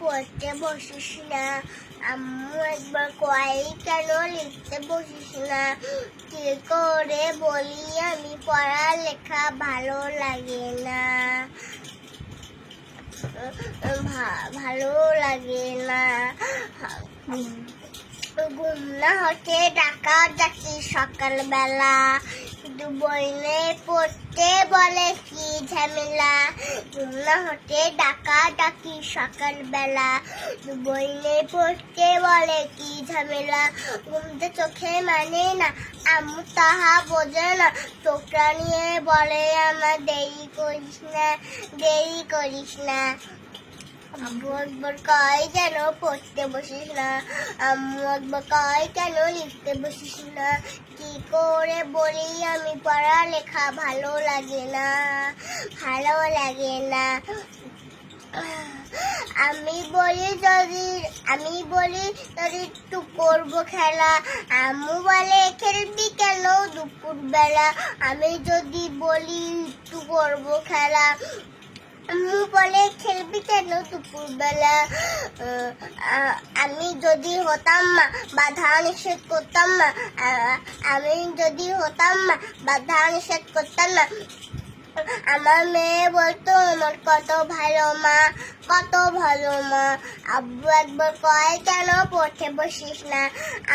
পড়তে বসিস না। আম্মু একবার কয় কেন লিখতে বসিস না। কি করে বলি আমি পড়ালেখা ভালো লাগে না, ভালো লাগে না। ঘুম না হতে ডাকা ডাকি সকালবেলা, শুধু বইলে পড়তে বলে কি ঝামেলা। ঘুম না হতে ডাকা ডাকি সকালবেলা, বইলে পড়তে বলে কি ঝামেলা। ঘুমতে চোখে মানে না, আম্মু তাহা বোঝে না। চোখটা নিয়ে বলে আমার দেরি করিস না, দেরি করিস না। আম্মু একবার কয় কেন পড়তে বসিস না। আম্মু একবার কয় কেন লিখতে বসিস না। কি করে বলি আমি পড়ালেখা ভালো লাগে না, ভালো লাগে না। আমি বলি যদি একটু করবো খেলা। আম্মু বলে খেলবি কেন দুপুর বেলা। আমি যদি বলি একটু করবো খেলা, আম্মু বলে খেলবি কেন দুপুর বেলা। আমি যদি হতাম মা বাধা নিষেধ করতাম না, আমি যদি হতাম মা বাধা নিষেধ করতাম না। আমার মেয়ে বলতো আমার কত ভালো মা, কত ভালো মা। আব্বু একবার কয় কেন পড়তে বসিস না।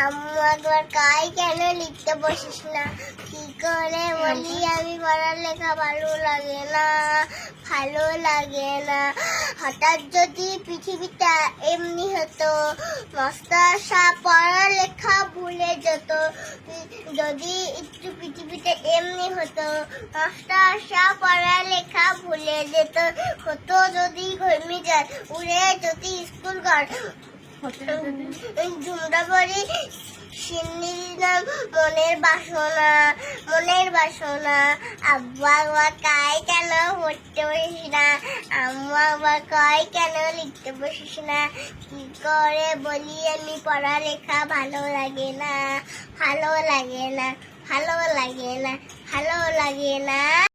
আম্মু একবার কয় কেন লিখতে বসিস না। কি করে বলি আমি পড়ালেখা ভালো লাগে না, ভালো লাগে না। হঠাৎ যদি পৃথিবীটা এমনি হতো, মাস্টারটা পড়ালেখা ভুলে যেত। যদি একটু পৃথিবীটা এমনি হতো, মাস্টারটা পড়ালেখা ভুলে যেত। হতো যদি ঘুমিয়ে যায়, উড়ে যদি স্কুল ঘর। ঝুমটা পড়ি সিন্নির মনের বাসনা, মনের বাসনা। আব্বু আবার কয় কেন পড়তে বসিস না। আম্মু আবার কয় কেন লিখতে বসিস না। কি করে বলি আমি পড়ালেখা ভালো লাগে না, ভালো লাগে না, ভালো লাগে না, ভালো লাগে না।